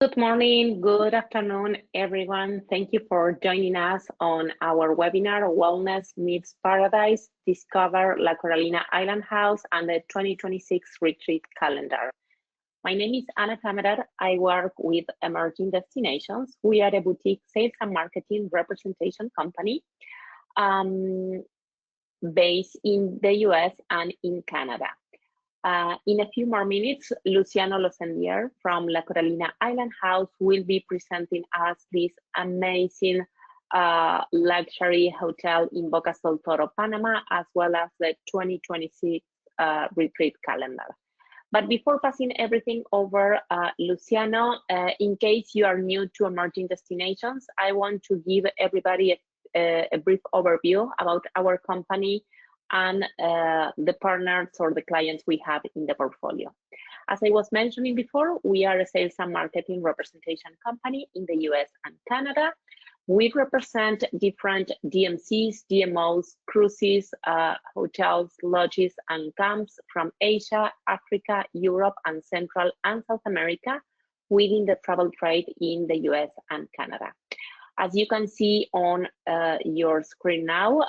Good morning, good afternoon, everyone. Thank you for joining us on our webinar, Wellness Meets Paradise, Discover La Coralina Island House and the 2026 Retreat Calendar. My name is Ana Camerer. I work with Emerging Destinations. We are a boutique sales and marketing representation company based in the US and in Canada. In a few more minutes, Luciano Losendier from La Coralina Island House will be presenting us this amazing luxury hotel in Bocas del Toro, Panama, as well as the 2026 retreat calendar. But before passing everything over, Luciano, in case you are new to Emerging Destinations, I want to give everybody a brief overview about our company and the partners or the clients we have in the portfolio. As I was mentioning before, we are a sales and marketing representation company in the US and Canada. We represent different DMCs, DMOs, cruises, hotels, lodges, and camps from Asia, Africa, Europe, and Central and South America within the travel trade in the US and Canada. As you can see on your screen now,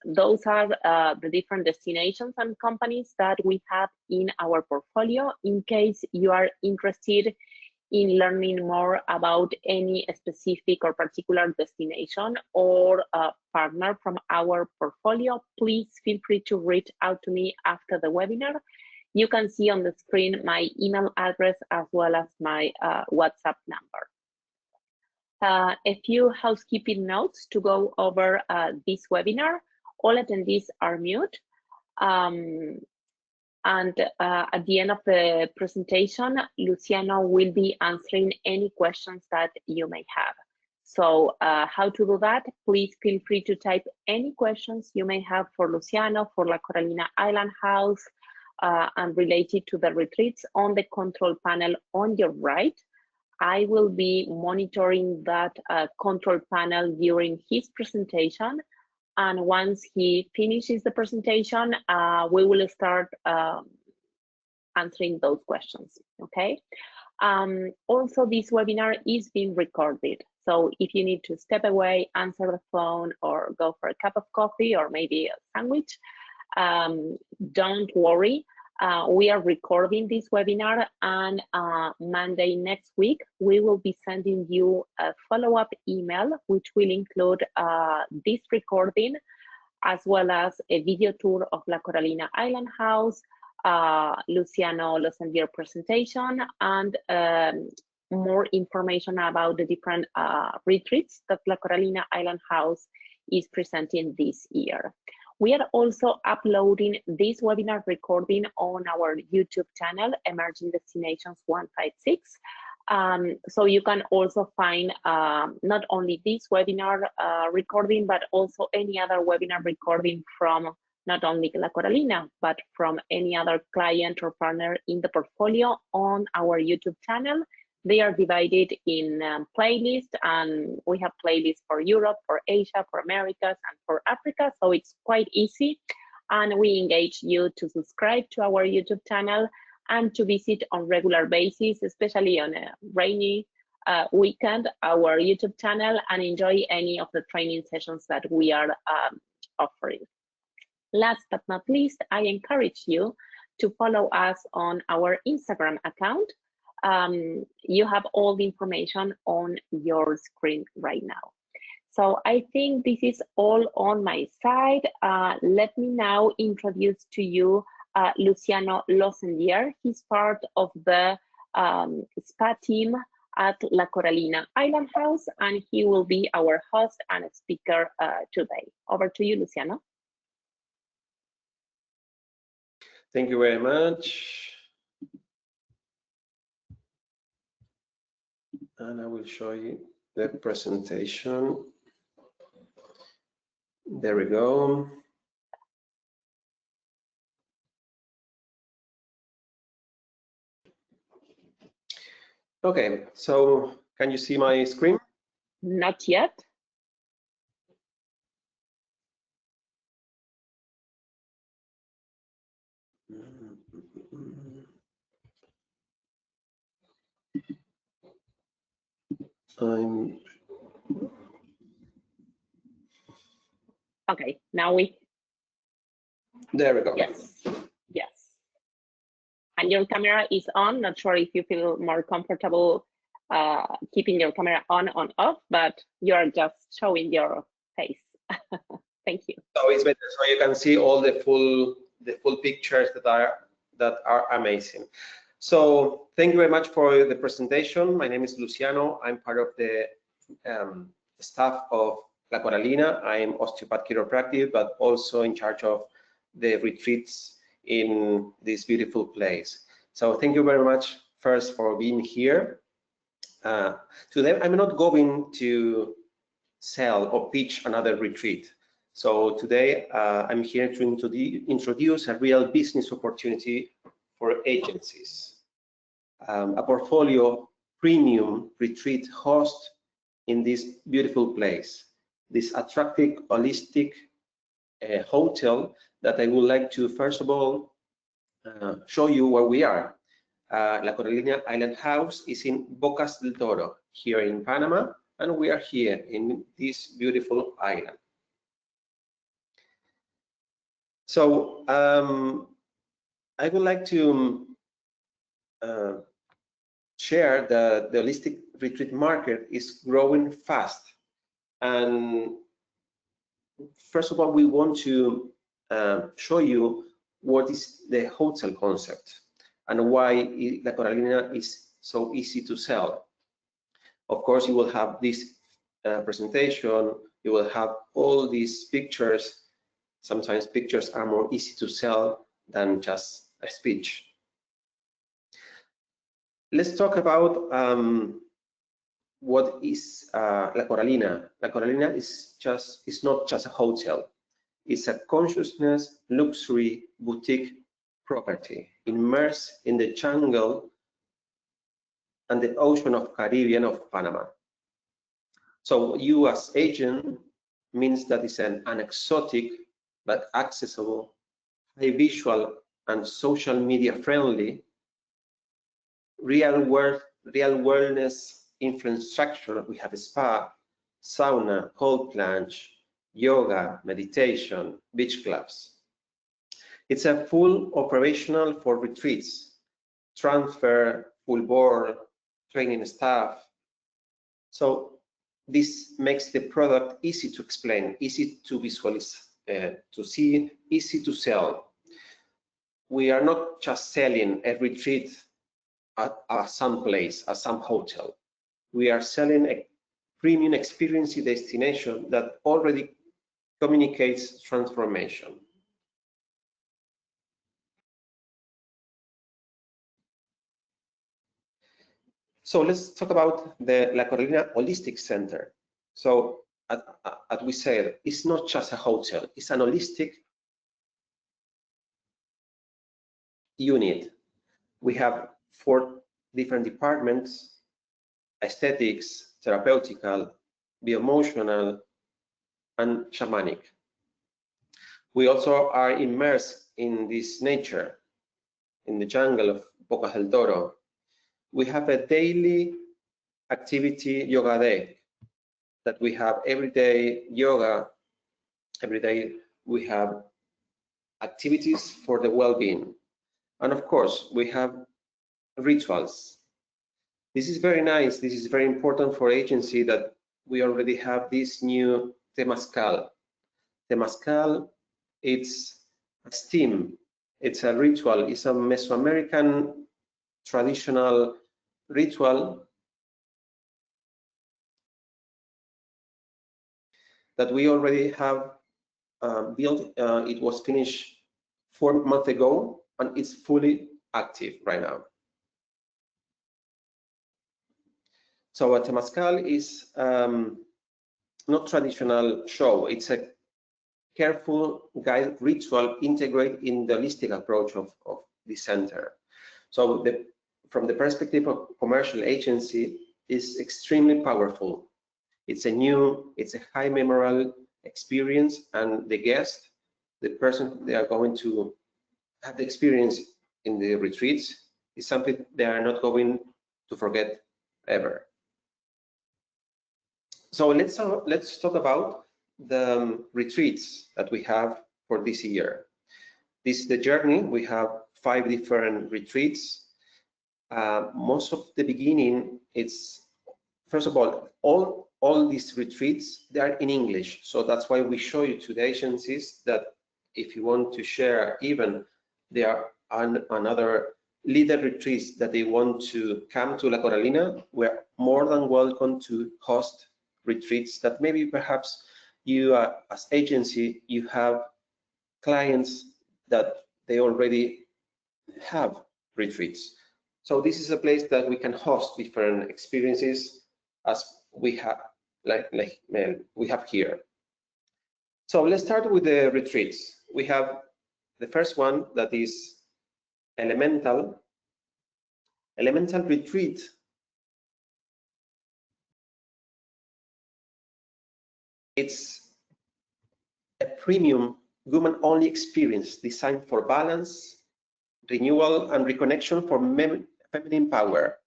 those are the different destinations and companies that we have in our portfolio. In case you are interested in learning more about any specific or particular destination or partner from our portfolio, please feel free to reach out to me after the webinar. You can see on the screen my email address as well as my WhatsApp number. A few housekeeping notes to go over this webinar. All attendees are mute. And at the end of the presentation, Luciano will be answering any questions that you may have. So how to do that? Please feel free to type any questions you may have for Luciano, for La Coralina Island House, and related to the retreats on the control panel on your right. I will be monitoring that control panel during his presentation. And once he finishes the presentation, we will start answering those questions, okay? Also, this webinar is being recorded. So if you need to step away, answer the phone, or go for a cup of coffee, or maybe a sandwich, don't worry. We are recording this webinar, and Monday next week, we will be sending you a follow-up email, which will include this recording, as well as a video tour of La Coralina Island House, Luciano Losendier presentation, and more information about the different retreats that La Coralina Island House is presenting this year. We are also uploading this webinar recording on our YouTube channel, Emerging Destinations 156. So you can also find not only this webinar recording, but also any other webinar recording from not only La Coralina, but from any other client or partner in the portfolio on our YouTube channel. They are divided in playlists, and we have playlists for Europe, for Asia, for Americas, and for Africa. So it's quite easy. And we engage you to subscribe to our YouTube channel and to visit on regular basis, especially on a rainy weekend, our YouTube channel, and enjoy any of the training sessions that we are offering. Last but not least, I encourage you to follow us on our Instagram account. You have all the information on your screen right now. So I think this is all on my side. Let me now introduce to you Luciano Losendier. He's part of the spa team at La Coralina Island House, and he will be our host and speaker today. Over to you, Luciano. Thank you very much. And I will show you the presentation. There we go. Okay, so can you see my screen? Not yet. Okay, now we. There we go. Yes, yes. And your camera is on. Not sure if you feel more comfortable keeping your camera on off, but you're just showing your face. Thank you. So it's better, so you can see all the full pictures that are amazing. So thank you very much for the presentation. My name is Luciano. I'm part of the staff of La Coralina. I'm osteopath chiropractic, but also in charge of the retreats in this beautiful place. So thank you very much first for being here. Today I'm not going to sell or pitch another retreat. So today I'm here to introduce a real business opportunity for agencies. A portfolio premium retreat host in this beautiful place, this attractive, holistic hotel that I would like to first of all show you where we are. La Coralina Island House is in Bocas del Toro, here in Panama, and we are here in this beautiful island. So I would like to share the holistic retreat market is growing fast. And first of all, we want to show you what is the hotel concept and why La Coralina is so easy to sell. Of course, you will have this presentation, you will have all these pictures. Sometimes pictures are more easy to sell than just a speech. Let's talk about what is La Coralina. La Coralina is not just a hotel. It's a consciousness luxury boutique property immersed in the jungle and the ocean of Caribbean of Panama. So you as agent means that it's an exotic but accessible, high visual and social media friendly, real wellness infrastructure. We have a spa, sauna, cold plunge, yoga, meditation, beach clubs. It's a full operational for retreats, transfer, full board, training staff. So this makes the product easy to explain, easy to visualize, to see, easy to sell. We are not just selling a retreat at some place, at some hotel. We are selling a premium experience destination that already communicates transformation. So let's talk about the La Coralina Holistic Center. So as we said, it's not just a hotel, it's an holistic unit. We have 4 different departments: aesthetics, therapeutical, bioemotional, and shamanic. We also are immersed in this nature, in the jungle of Bocas del Toro. We have a daily activity yoga day that we have every day yoga. Every day we have activities for the well-being. And of course, we have rituals. This is very nice. This is very important for agency that we already have this new temazcal. Temazcal, it's a steam, it's a ritual, it's a Mesoamerican traditional ritual that we already have built. It was finished 4 months ago and it's fully active right now. So a temazcal is not traditional show. It's a careful guided ritual integrated in the holistic approach of the center. So from the perspective of commercial agency, is extremely powerful. It's a high memorable experience, and the guest, the person they are going to have the experience in the retreats, is something they are not going to forget ever. So let's talk about the retreats that we have for this year. This is the journey. We have 5 different retreats. Most of the beginning, it's first of all these retreats, they are in English. So that's why we show you to the agencies that if you want to share, even there are another leader retreats that they want to come to La Coralina, we're more than welcome to host retreats that maybe perhaps you as agency, you have clients that they already have retreats. So this is a place that we can host different experiences as we have we have here. So let's start with the retreats. We have the first one that is elemental retreat. It's a premium woman-only experience designed for balance, renewal, and reconnection for feminine power.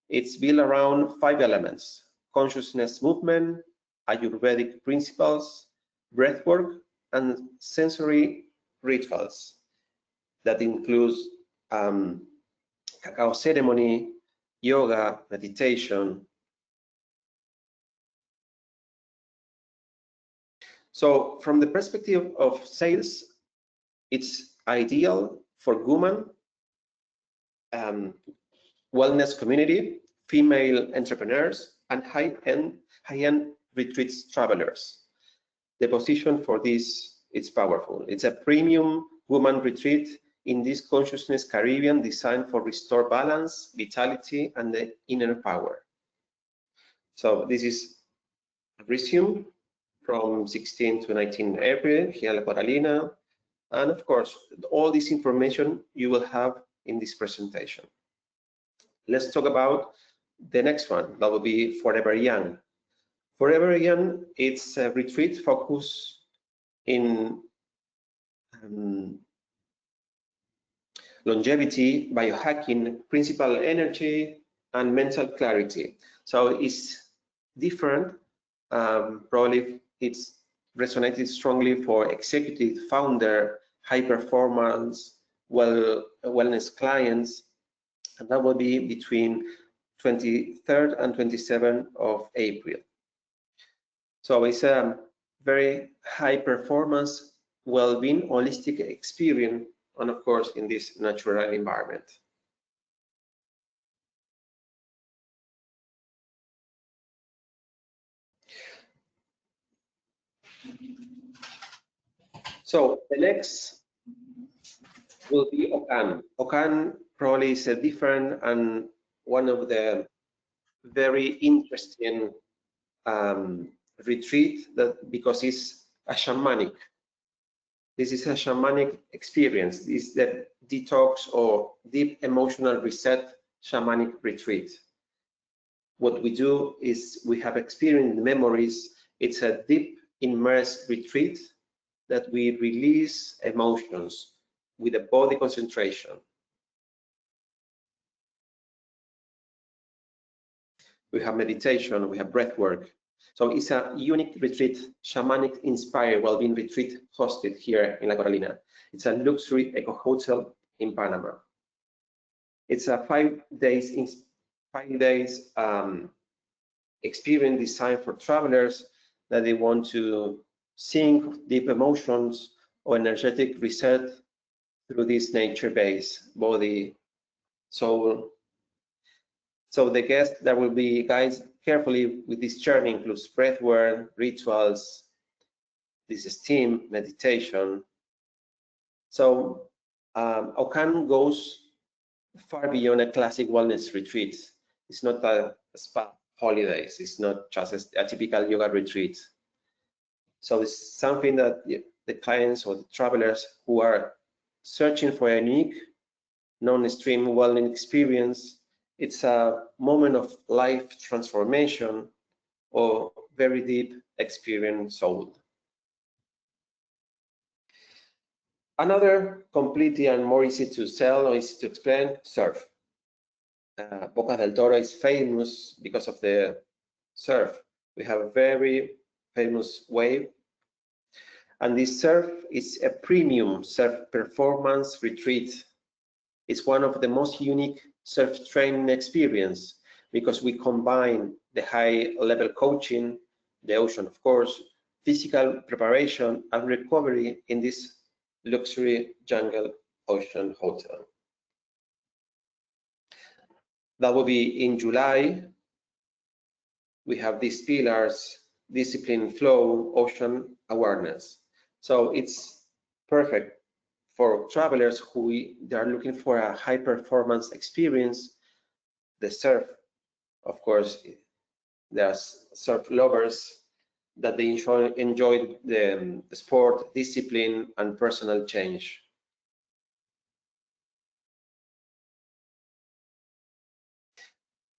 It's built around 5 elements: consciousness movement, Ayurvedic principles, breathwork, and sensory rituals. That includes cacao ceremony, yoga, meditation. So from the perspective of sales, it's ideal for women, wellness community, female entrepreneurs, and high-end retreats travelers. The position for this is powerful. It's a premium woman retreat in this consciousness Caribbean designed for restore balance, vitality, and the inner power. So this is a resume from 16 to 19 April here at La Coralina. And of course, all this information you will have in this presentation. Let's talk about the next one. That will be Forever Young. Forever Young, it's a retreat focused in longevity, biohacking, principal energy, and mental clarity. So it's different. Probably it's resonated strongly for executive, founder, high performance, wellness clients, and that will be between 23rd and 27th of April. So it's a very high performance, well-being, holistic experience, and of course in this natural environment. So the next will be Ocan. Ocan probably is a different and one of the very interesting retreat that because it's a shamanic. This is a shamanic experience. This is the detox or deep emotional reset shamanic retreat. What we do is we have experienced memories. It's a deep immersed retreat that we release emotions with a body concentration. We have meditation, we have breath work. So it's a unique retreat, shamanic inspired well-being retreat hosted here in La Coralina. It's a luxury eco hotel in Panama. It's a 5 days experience designed for travelers that they want to sink deep emotions or energetic reset through this nature-based body, soul. So the guests that will be guided carefully with this journey includes breathwork, rituals, this steam, meditation. So Ocan goes far beyond a classic wellness retreat. It's not a spa holidays. It's not just a typical yoga retreat. So it's something that the clients or the travelers who are searching for a unique, non-extreme wellness experience, it's a moment of life transformation or very deep experience soul. Another completely and more easy to sell or easy to explain, surf. Bocas del Toro is famous because of the surf. We have a very famous wave. And this surf is a premium surf performance retreat. It's one of the most unique surf training experience because we combine the high level coaching, the ocean of course, physical preparation and recovery in this luxury jungle ocean hotel. That will be in July. We have these pillars: discipline, flow, ocean awareness. So it's perfect for travelers who they are looking for a high performance experience. The surf, of course, there's surf lovers that they enjoy the sport, discipline, and personal change.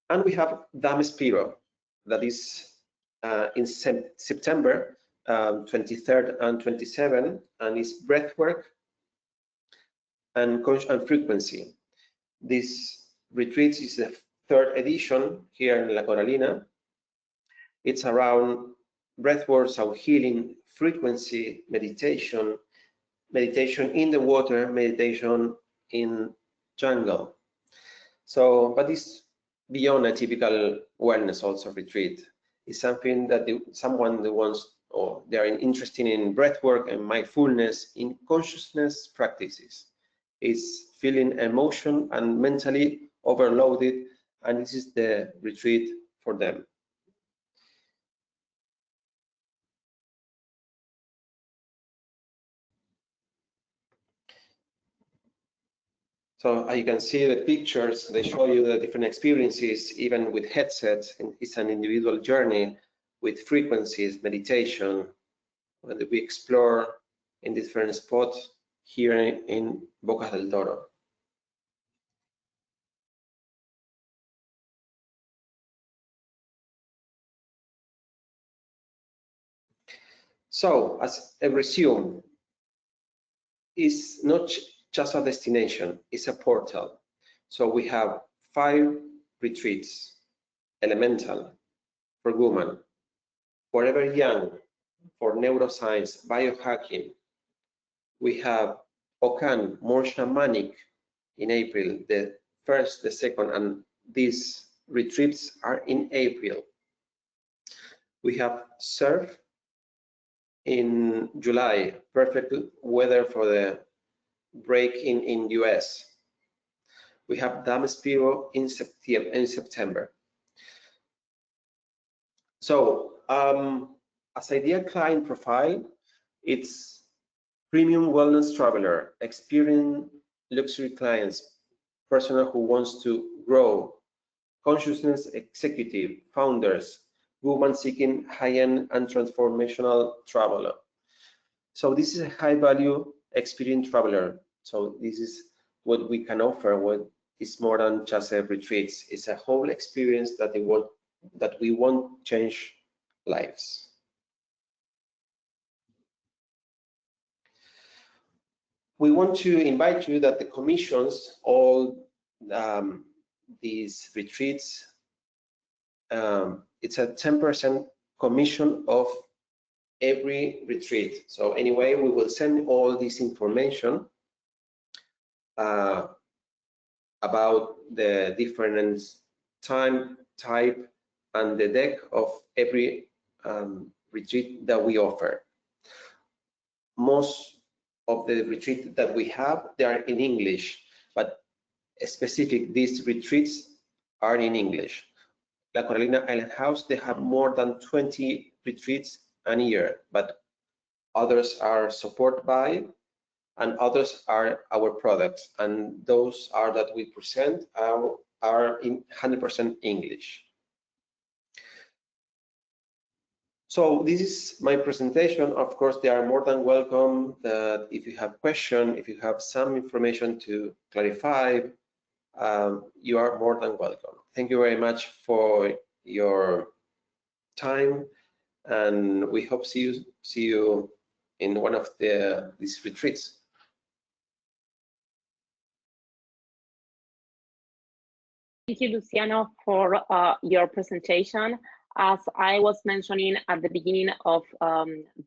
And we have Dame Spiro, that is in September 23rd and 27th, and it's breathwork and frequency. This retreat is the third edition here in La Coralina. It's around breathwork, sound healing, frequency, meditation, meditation in the water, meditation in jungle. So, but it's beyond a typical wellness also retreat. It's something that someone that wants, or they are interested in breathwork and mindfulness, in consciousness practices. It's feeling emotion and mentally overloaded, and this is the retreat for them. So you can see the pictures, they show you the different experiences, even with headsets. And it's an individual journey with frequencies, meditation, that we explore in different spots here in Bocas del Toro. So, as a resume, it's not just a destination, it's a portal. So we have 5 retreats: elemental for women, forever young for neuroscience, biohacking. We have Okan, more shamanic, in April, the 1st, the 2nd, and these retreats are in April. We have surf in July, perfect weather for the break in US. We have Dame Spiro in September. So as ideal client profile, it's premium wellness traveler, experienced luxury clients, person who wants to grow, consciousness executive, founders, woman seeking high-end and transformational traveler. So this is a high-value experienced traveler. So this is what we can offer. What is more than just a retreat. It's a whole experience that we want to change lives. We want to invite you that the commissions, all these retreats, it's a 10% commission of every retreat. So anyway, we will send all this information about the different time type and the deck of every retreat that we offer. Most of the retreats that we have, they are in English, but these retreats are in English. La Coralina Island House, they have more than 20 retreats a year, but others are supported by, and others are our products, and those are that we present are in 100% English. So this is my presentation. Of course, they are more than welcome that if you have questions, if you have some information to clarify, you are more than welcome. Thank you very much for your time, and we hope see you in one of these retreats. Thank you, Luciano, for your presentation. As I was mentioning at the beginning of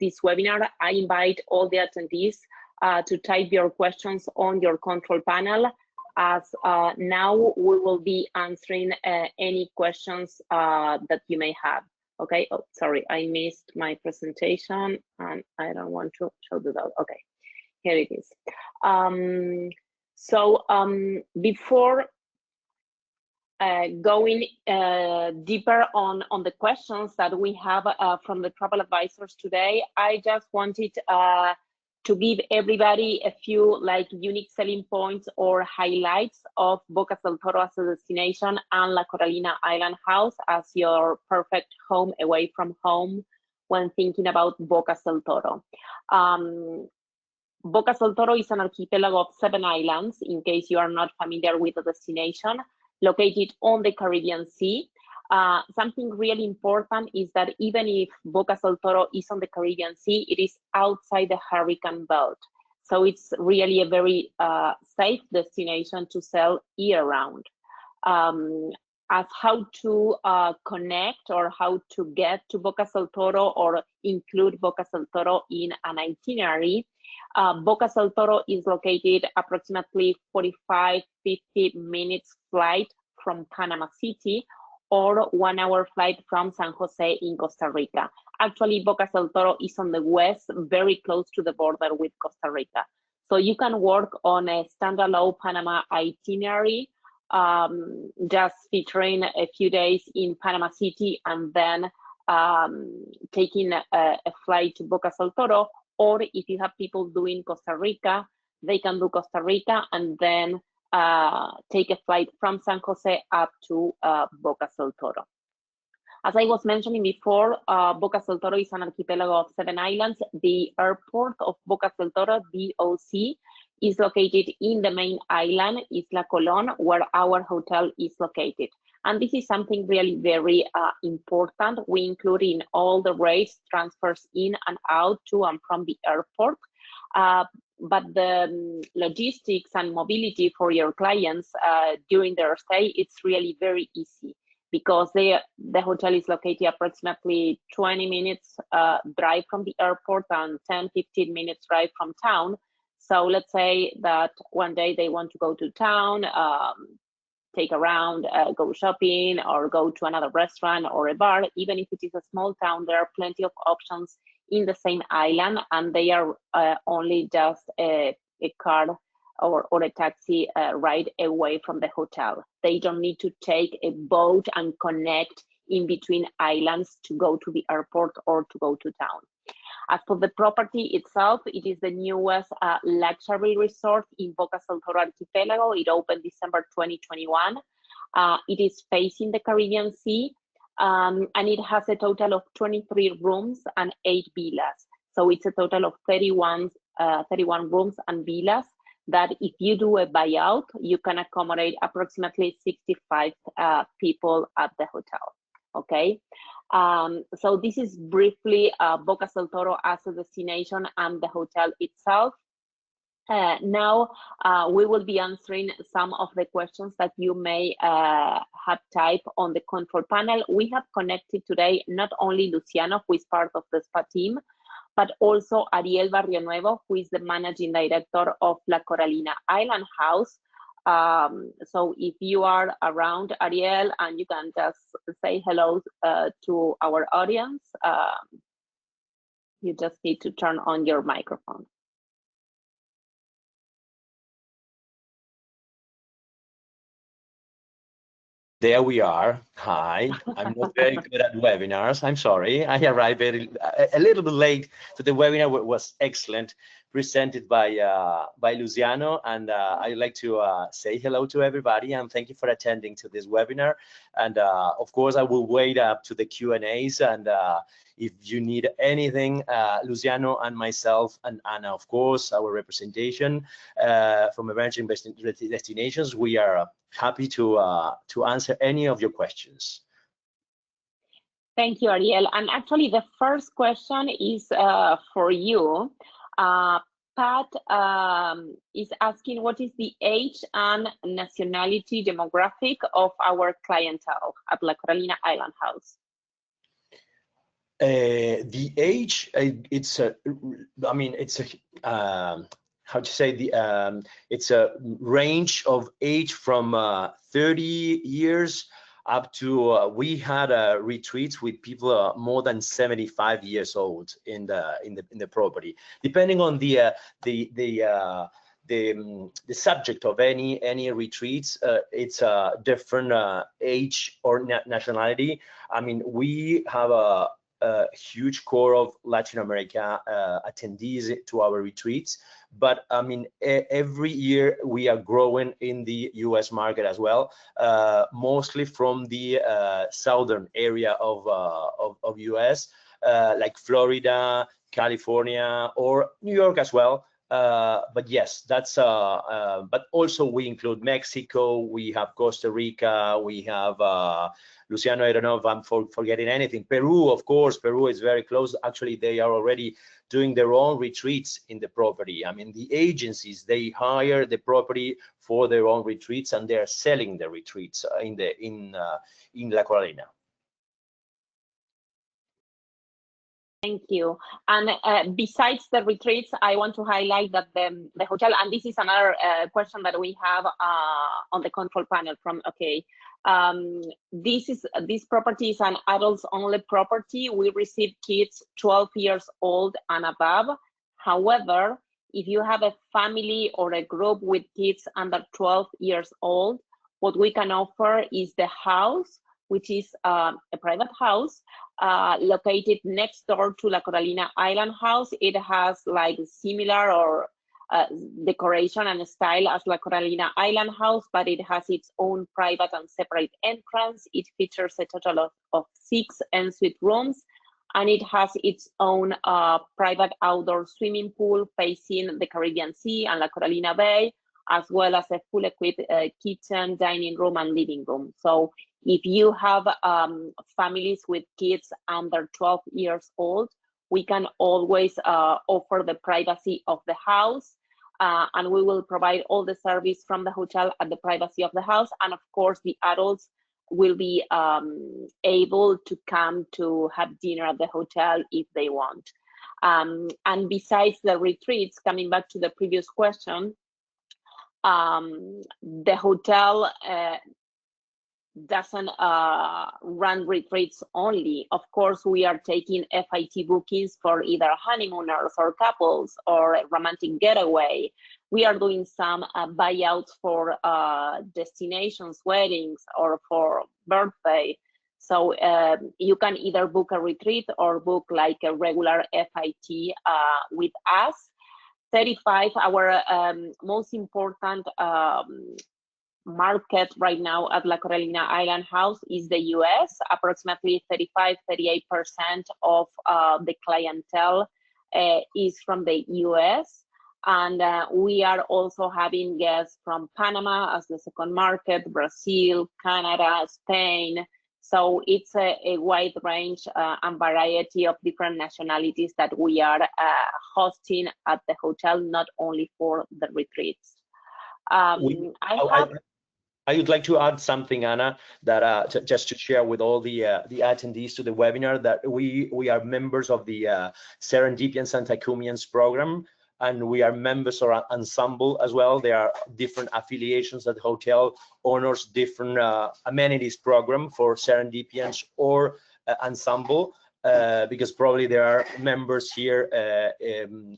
this webinar, I invite all the attendees to type your questions on your control panel, as now we will be answering any questions that you may have. Okay, oh, sorry, I missed my presentation and I don't want to show the that. Okay, here it is. Before going deeper on the questions that we have from the travel advisors today, I just wanted to give everybody a few unique selling points or highlights of Bocas del Toro as a destination and La Coralina Island House as your perfect home away from home when thinking about Bocas del Toro. Bocas del Toro is an archipelago of 7 islands, in case you are not familiar with the destination, located on the Caribbean Sea. Something really important is that even if Bocas del Toro is on the Caribbean Sea, it is outside the hurricane belt. So it's really a very safe destination to sail year-round. As how to connect or how to get to Bocas del Toro or include Bocas del Toro in an itinerary, Bocas del Toro is located approximately 45-50 minutes flight from Panama City, or 1 hour flight from San Jose in Costa Rica. Actually, Bocas del Toro is on the west, very close to the border with Costa Rica. So you can work on a standalone Panama itinerary, just featuring a few days in Panama City and then taking a flight to Bocas del Toro. Or if you have people doing Costa Rica, they can do Costa Rica and then take a flight from San Jose up to Bocas del Toro. As I was mentioning before, Bocas del Toro is an archipelago of 7 islands. The airport of Bocas del Toro, BOC, is located in the main island, Isla Colón, where our hotel is located. And this is something really very important. We include in all the rates transfers in and out to and from the airport. But the logistics and mobility for your clients during their stay, it's really very easy, because the hotel is located approximately 20 minutes drive from the airport and 10-15 minutes drive from town. So let's say that one day they want to go to town, take a round, go shopping, or go to another restaurant or a bar. Even if it is a small town, there are plenty of options in the same island, and they are only just a car or a taxi ride away from the hotel. They don't need to take a boat and connect in between islands to go to the airport or to go to town. As for the property itself, it is the newest luxury resort in Bocas del Toro archipelago. It opened December 2021. It is facing the Caribbean Sea, and it has a total of 23 rooms and 8 villas. So it's a total of 31 rooms and villas that if you do a buyout, you can accommodate approximately 65 people at the hotel. Okay, so this is briefly Bocas del Toro as a destination and the hotel itself. Now we will be answering some of the questions that you may have typed on the control panel. We have connected today not only Luciano, who is part of the SPA team, but also Ariel Barrionuevo, who is the managing director of La Coralina Island House. So if you are around, Ariel, and you can just say hello to our audience, you just need to turn on your microphone. There we are. Hi, I'm not very good at webinars. I'm sorry. I arrived a little bit late to the webinar. Was excellent, presented by Luciano, and I'd like to say hello to everybody and thank you for attending to this webinar. And of course, I will wait up to the Q&As, and if you need anything, Luciano and myself, and of course our representation from Emerging Destinations, we are happy to answer any of your questions. Thank you, Ariel. And actually, the first question is for you. Pat is asking, what is the age and nationality demographic of our clientele at La Coralina Island House? The age, it's a, I mean, it's a, how to say, it's a range of age from 30 years up to, we had retreats with people more than 75 years old in the property, depending on the subject of any retreats. It's a different age or nationality. I mean, we have a huge core of Latin America attendees to our retreats, but I mean, every year we are growing in the US market as well, mostly from the southern area of US, like Florida, California, or New York as well. But yes, that's but also we include Mexico, we have Costa Rica, we have Luciano, I don't know if I'm forgetting anything. Peru, of course, Peru is very close. Actually, they are already doing their own retreats in the property. I mean, the agencies, they hire the property for their own retreats, and they're selling the retreats in La Coralina. Thank you. And besides the retreats, I want to highlight that the hotel, and this is another question that we have on the control panel from, okay, this property is an adults only property. We receive kids 12 years old and above. However, if you have a family or a group with kids under 12 years old, what we can offer is the house, which is a private house located next door to La Coralina Island House. It has like similar or decoration and style as La Coralina Island House, but it has its own private and separate entrance. It features a total of 6 ensuite rooms, and it has its own private outdoor swimming pool facing the Caribbean Sea and La Coralina Bay, as well as a full equipped kitchen, dining room, and living room. So if you have families with kids under 12 years old, we can always offer the privacy of the house, and we will provide all the service from the hotel at the privacy of the house. And of course, the adults will be able to come to have dinner at the hotel if they want. And besides the retreats, coming back to the previous question, the hotel doesn't run retreats only. Of course, we are taking FIT bookings for either honeymooners or couples or a romantic getaway. We are doing some buyouts for destinations, weddings, or for birthday. So you can either book a retreat or book like a regular FIT with us. 35, our most important market right now at La Coralina Island House is the US. Approximately 35–38% of the clientele is from the US. And we are also having guests from Panama as the second market, Brazil, Canada, Spain. So it's a wide range and variety of different nationalities that we are hosting at the hotel, not only for the retreats. I would like to add something, Anna, that just to share with all the attendees to the webinar, that we are members of the Serendipians and Tycoonians program, and we are members of our ensemble as well. There are different affiliations that the hotel honors different amenities program for Serendipians or ensemble. Because probably there are members here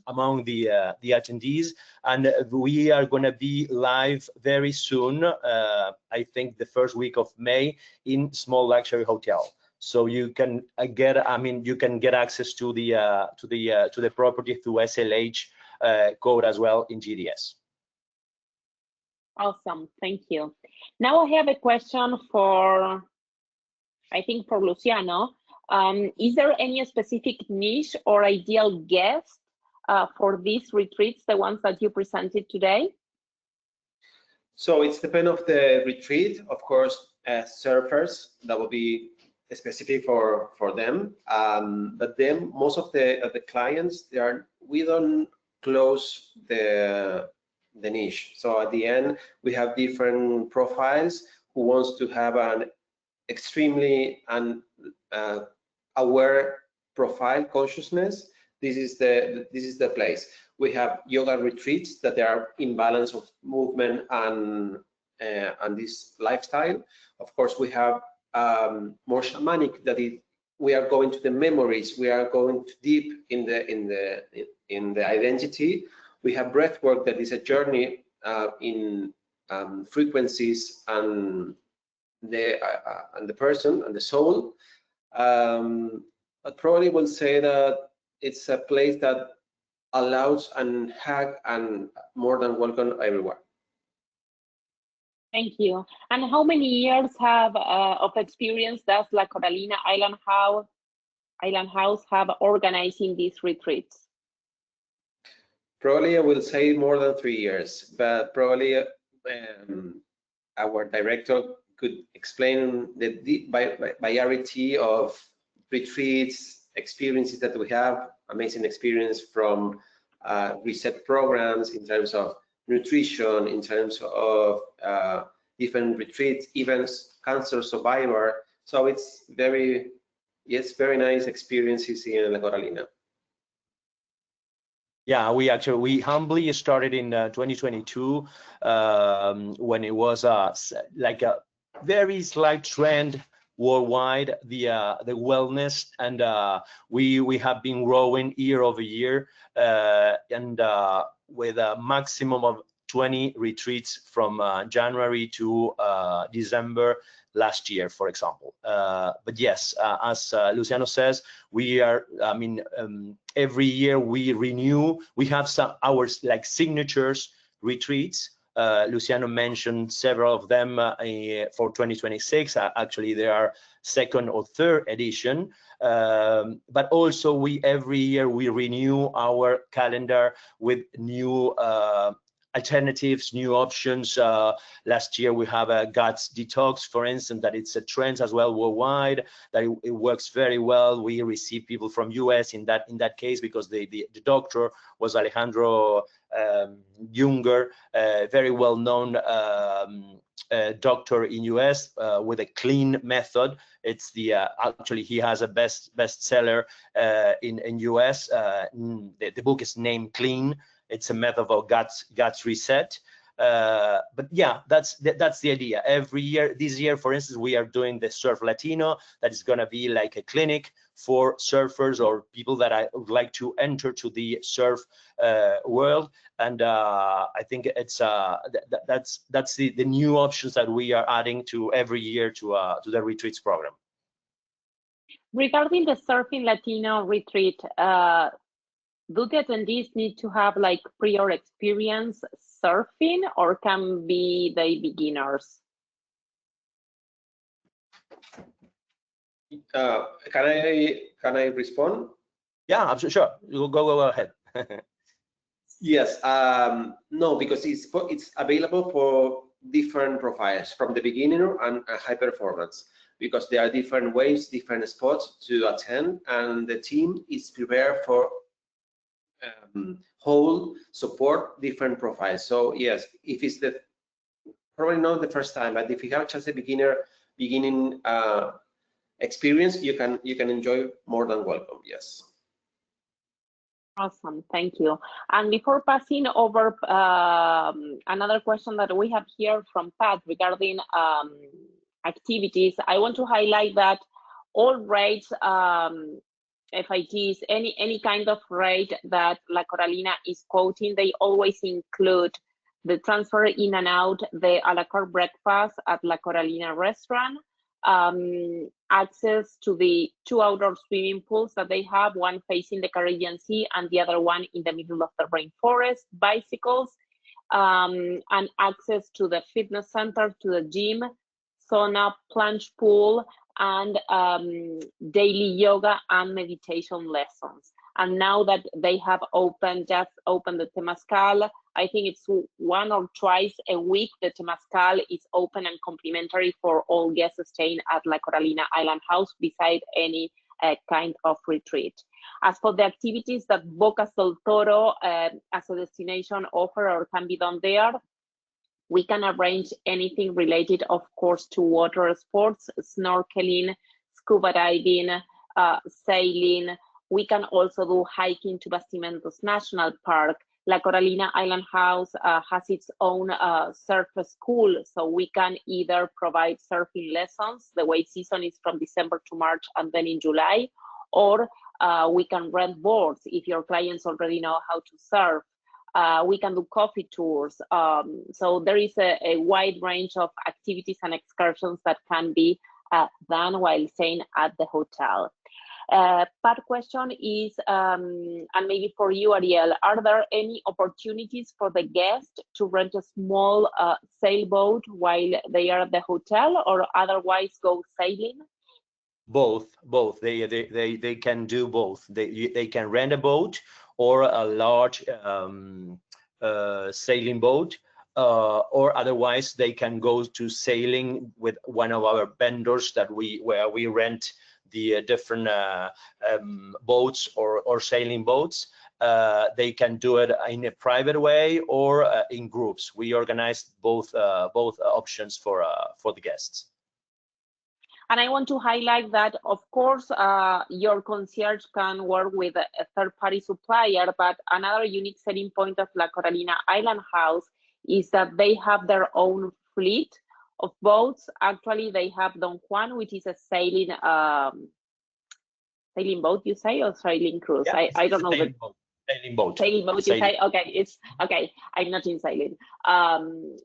among the attendees, and we are going to be live very soon. I think the first week of May in Small Luxury Hotel. So you can you can get access to the property through SLH code as well in GDS. Awesome, thank you. Now I have a question for, I think, for Luciano. Is there any specific niche or ideal guest for these retreats, the ones that you presented today? So it's depend of the retreat, of course. Surfers, that will be specific for them. But then most of the clients, we don't close the niche. So at the end, we have different profiles who wants to have an extremely aware profile consciousness, this is the place. We have yoga retreats that are in balance of movement and this lifestyle. Of course, we have more shamanic, that we are going to the memories, we are going deep in the identity. We have breath work, that is a journey in frequencies and the person and the soul. But probably will say that it's a place that allows and hug and more than welcome everyone. Thank you. And how many years of experience does La Coralina Island House have organizing these retreats? Probably I will say more than 3 years, but probably our director could explain the variety of retreats, experiences that we have, amazing experience from reset programs in terms of nutrition, in terms of different retreats, events, cancer survivor. So it's very nice experiences in La Coralina. Yeah, we humbly started in 2022 when it was like a very slight trend worldwide, the wellness, and we have been growing year over year, and with a maximum of 20 retreats from January to December last year, for example. But yes, as Luciano says, we are, every year we renew. We have our like signatures retreats. Luciano mentioned several of them for 2026. Actually, there are second or third edition. But also every year we renew our calendar with new alternatives, new options. Last year we have a guts detox, for instance, that it's a trend as well worldwide, that it works very well. We receive people from US in that case, because the doctor was Alejandro Junger, very well known doctor in US with a clean method. It's actually he has a bestseller in US. The book is named Clean. It's a method of guts reset. But yeah, that's the idea. Every year, this year, for instance, we are doing the Surf Latino. That is going to be like a clinic for surfers or people that would like to enter to the surf world. And I think it's that's the new options that we are adding to every year to the retreats program. Regarding the Surfing Latino retreat, do the attendees need to have like prior experience surfing, or can be they beginners? Can I respond? Yeah, absolutely, sure. You go ahead. Yes, no, because it's available for different profiles, from the beginner and high performance, because there are different ways, different spots to attend, and the team is prepared for whole support different profiles. So yes, if it's probably not the first time, but if you have just a beginning experience, you can enjoy, more than welcome. Yes. Awesome, thank you. And before passing over, another question that we have here from Pat regarding activities, I want to highlight that all rates, FITs, any kind of rate that La Coralina is quoting, they always include the transfer in and out, the a la carte breakfast at La Coralina restaurant, access to the 2 outdoor swimming pools that they have, one facing the Caribbean Sea and the other one in the middle of the rainforest, bicycles, and access to the fitness center, to the gym, sauna, plunge pool, and daily yoga and meditation lessons. And now that they have just opened the Temazcal, I think it's 1 or twice a week, the Temazcal is open and complimentary for all guests staying at La Coralina Island House, beside any kind of retreat. As for the activities that Bocas del Toro as a destination offer or can be done there, we can arrange anything related, of course, to water sports, snorkeling, scuba diving, sailing, We can also do hiking to Bastimentos National Park. La Coralina Island House has its own surf school, so we can either provide surfing lessons. The wave season is from December to March and then in July, or we can rent boards if your clients already know how to surf. We can do coffee tours. So there is a wide range of activities and excursions that can be done while staying at the hotel. Part question is, and maybe for you, Ariel, are there any opportunities for the guest to rent a small sailboat while they are at the hotel, or otherwise go sailing? Both. They can do both. They can rent a boat or a large sailing boat, or otherwise they can go to sailing with one of our vendors where we rent the different boats or sailing boats. They can do it in a private way or in groups. We organize both options for the guests. And I want to highlight that, of course, your concierge can work with a third-party supplier, but another unique selling point of La Coralina Island House is that they have their own fleet of boats. Actually, they have Don Juan, which is a sailing boat, you say, or sailing cruise? Yeah, I don't know. Sailing boat. Sailing boat, you say? Okay, it's okay. I'm not in sailing. And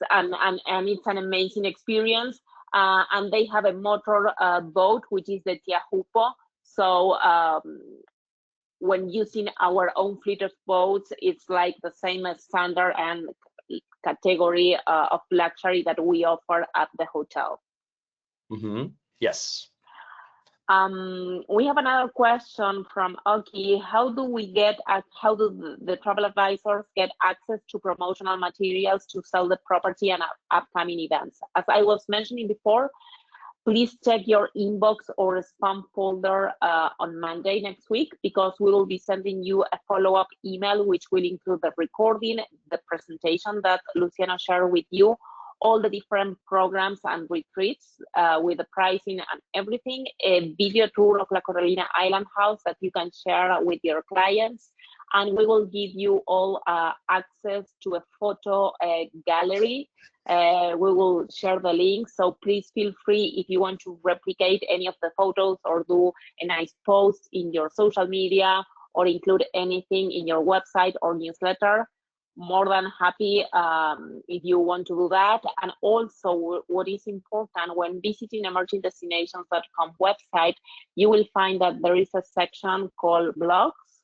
it's an amazing experience. And they have a motor boat, which is the Tiahupo. So when using our own fleet of boats, it's like the same as standard and category of luxury that we offer at the hotel. Mm-hmm. Yes. We have another question from Oki. How do the travel advisors get access to promotional materials to sell the property and upcoming events? As I was mentioning before, please check your inbox or spam folder on Monday next week, because we will be sending you a follow-up email, which will include the recording, the presentation that Luciano shared with you, all the different programs and retreats with the pricing and everything, a video tour of La Coralina Island House that you can share with your clients, and we will give you all access to a photo gallery. We will share the link, so please feel free if you want to replicate any of the photos or do a nice post in your social media or include anything in your website or newsletter. More than happy if you want to do that. And also, what is important when visiting emergingdestinations.com website, you will find that there is a section called blogs.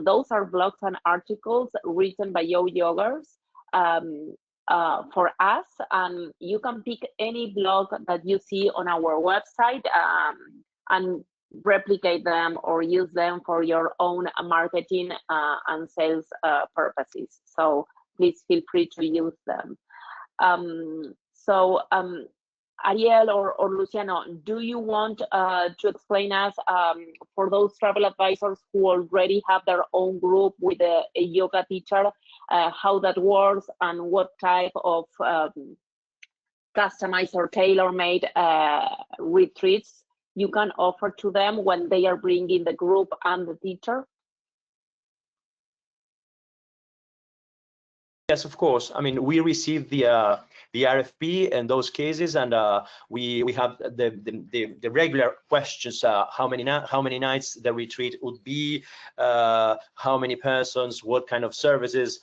Those are blogs and articles written by yoggers for us, and you can pick any blog that you see on our website and replicate them or use them for your own marketing and sales purposes. So please feel free to use them. Ariel or Luciano, do you want to explain us for those travel advisors who already have their own group with a yoga teacher, how that works and what type of customized or tailor-made retreats you can offer to them when they are bringing the group and the teacher? Yes, of course. I mean, we receive the RFP in those cases, and we have the regular questions: how many nights the retreat would be, how many persons, what kind of services.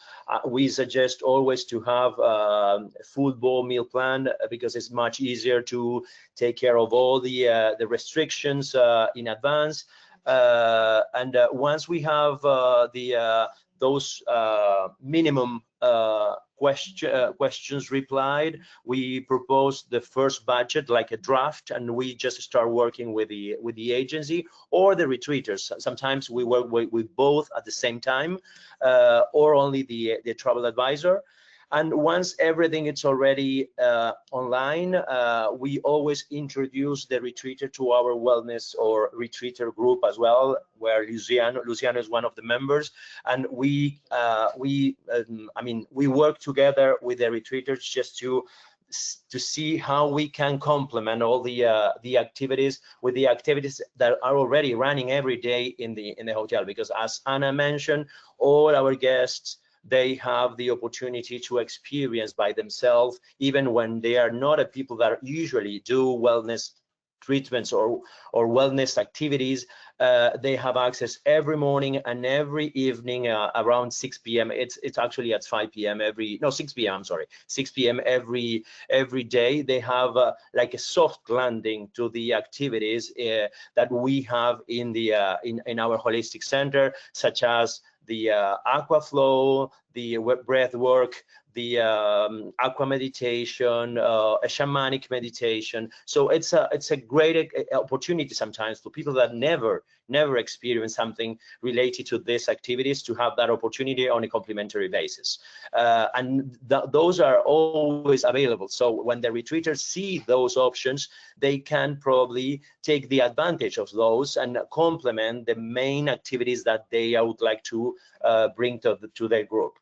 We suggest always to have a full bore meal plan, because it's much easier to take care of all the restrictions in advance. And once we have those minimum questions replied, we propose the first budget, like a draft, and we just start working with the agency or the retreaters. Sometimes we work with both at the same time, or only the travel advisor. And once everything is already online, we always introduce the retreater to our wellness or retreater group as well, where Luciano is one of the members. And we work together with the retreaters just to to see how we can complement all the activities with the activities that are already running every day in the hotel. Because as Anna mentioned, all our guests, they have the opportunity to experience by themselves, even when they are not a people that usually do wellness treatments or wellness activities. They have access every morning and every evening around 6 p.m. It's actually at 5 p.m. 6 p.m. I'm sorry, 6 p.m. every day. They have like a soft landing to the activities that we have in the in our holistic center, such as the aqua flow, the breath work, the aqua meditation, a shamanic meditation. So it's a great opportunity sometimes for people that never experience something related to these activities to have that opportunity on a complimentary basis. And those are always available. So when the retreaters see those options, they can probably take the advantage of those and complement the main activities that they would like to bring to their group.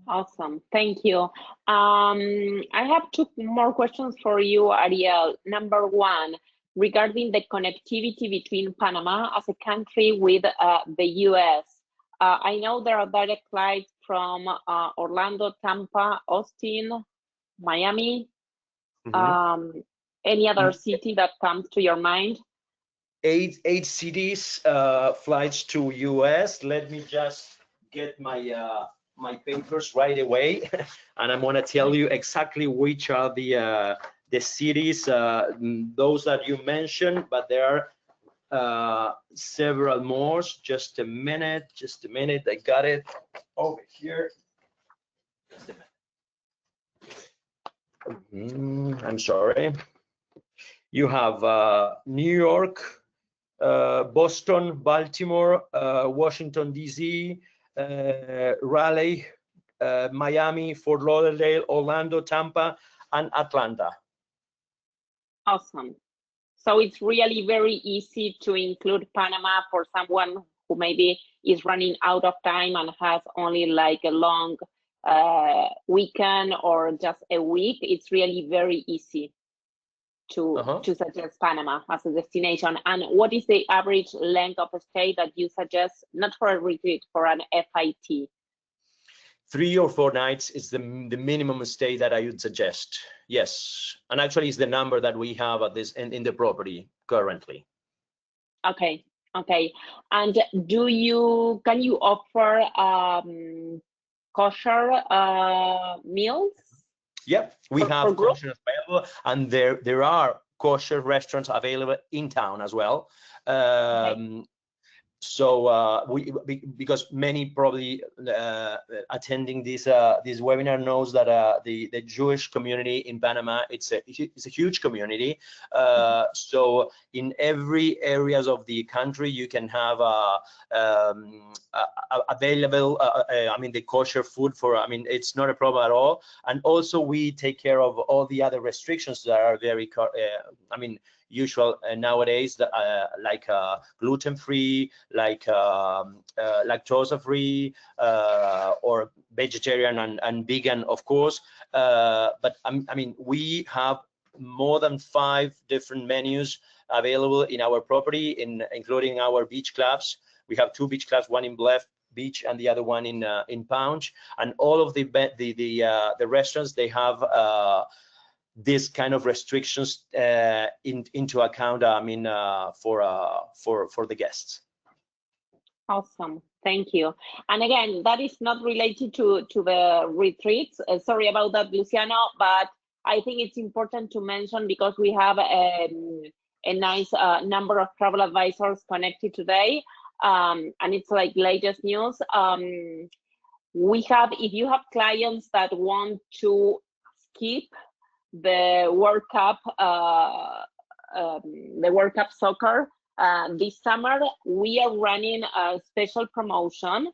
Awesome, thank you. I have two more questions for you, Ariel. Number one, regarding the connectivity between Panama as a country with the US. I know there are direct flights from Orlando, Tampa, Austin, Miami. Any other city that comes to your mind? Eight cities, flights to US. Let me just get my my papers right away, and I'm gonna tell you exactly which are the cities, those that you mentioned, but there are several more. Just a minute, I got it over here. Just a minute. I'm sorry. You have New York, Boston, Baltimore, Washington, D.C., Raleigh, Miami, Fort Lauderdale, Orlando, Tampa, and Atlanta. Awesome. So it's really very easy to include Panama for someone who maybe is running out of time and has only like a long weekend or just a week. It's really very easy to suggest Panama as a destination. And what is the average length of stay that you suggest, not for a retreat, for an FIT? 3 or 4 nights is the minimum stay that I would suggest. Yes, and actually it's the number that we have at this in the property currently. Okay. And can you offer kosher meals? Yeah, we have kosher available, and there are kosher restaurants available in town as well. So because many probably attending this webinar knows that the Jewish community in Panama, it's a huge community. So in every areas of the country you can have available I mean the kosher food for, I mean it's not a problem at all. And also we take care of all the other restrictions that are very I mean usual nowadays, like gluten-free, like lactose-free, or vegetarian and vegan, of course. But I mean, we have more than 5 different menus available in our property, including our beach clubs. We have 2 beach clubs, one in Bluff Beach and the other one in Pound. And all of the restaurants, they have this kind of restrictions into account, I mean, for the guests. Awesome, thank you. And again, that is not related to the retreats. Sorry about that, Luciano, but I think it's important to mention because we have a nice number of travel advisors connected today, and it's like latest news. We have, if you have clients that want to skip the World Cup, soccer this summer, we are running a special promotion,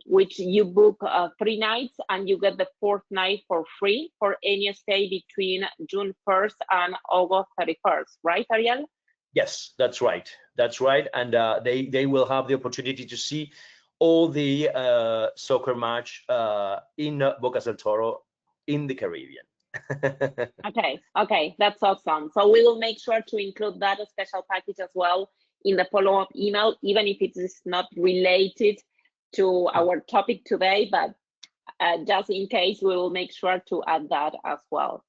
which you book 3 nights and you get the 4th night for free for any stay between June 1st and August 31st, right, Ariel? Yes, that's right. And they will have the opportunity to see all the soccer match in Bocas del Toro in the Caribbean. Okay, that's awesome. So we will make sure to include that special package as well in the follow-up email, even if it is not related to our topic today, but just in case, we will make sure to add that as well.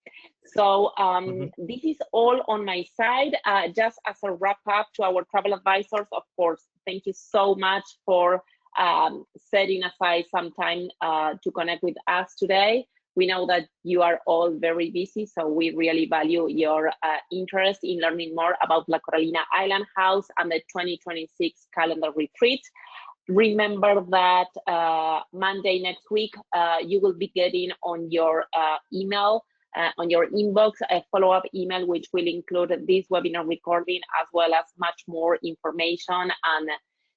So this is all on my side. Just as a wrap up to our travel advisors, of course, thank you so much for setting aside some time to connect with us today. We know that you are all very busy, so we really value your interest in learning more about La Coralina Island House and the 2026 calendar retreat. Remember that Monday next week, you will be getting on your email, on your inbox, a follow-up email, which will include this webinar recording, as well as much more information and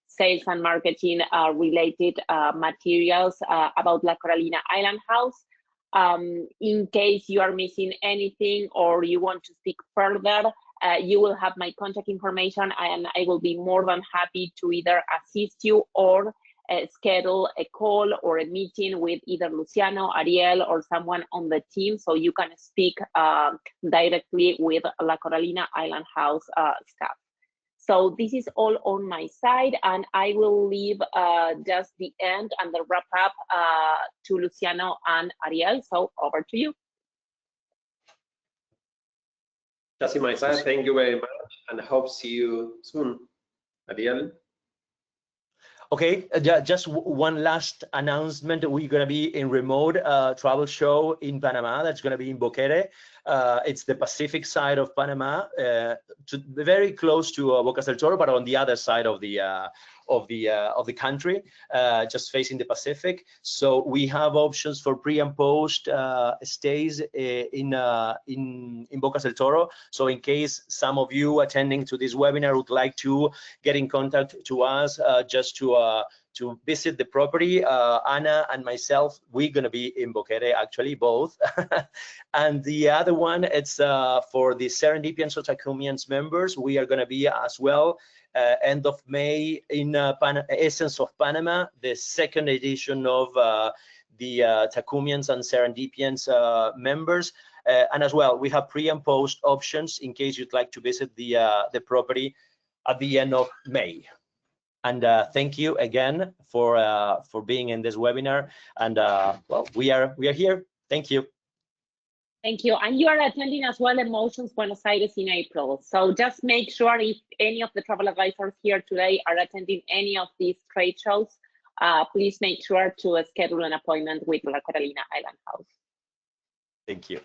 sales and marketing related materials about La Coralina Island House. In case you are missing anything or you want to speak further, you will have my contact information, and I will be more than happy to either assist you or schedule a call or a meeting with either Luciano, Ariel, or someone on the team, so you can speak directly with La Coralina Island House staff. So this is all on my side, and I will leave just the end and the wrap up to Luciano and Ariel. So over to you. Just in my side, thank you very much, and I hope see you soon. Ariel? Okay, just one last announcement. We're going to be in remote travel show in Panama. That's going to be in Boquete. It's the Pacific side of Panama, very close to Bocas del Toro, but on the other side of the country, just facing the Pacific. So we have options for pre and post stays in Bocas del Toro. So in case some of you attending to this webinar would like to get in contact to us, just to visit the property, Anna and myself, we're going to be in Boquete, actually, both. And the other one, it's for the Serendipians or Tacumians members. We are going to be as well end of May in Essence of Panama, the second edition of the Tacumians and Serendipians members. And as well, we have pre and post options in case you'd like to visit the property at the end of May. And thank you again for being in this webinar. And well, we are here. Thank you. Thank you. And you are attending as well Emotions Buenos Aires in April. So just make sure if any of the travel advisors here today are attending any of these trade shows, please make sure to schedule an appointment with La Coralina Island House. Thank you.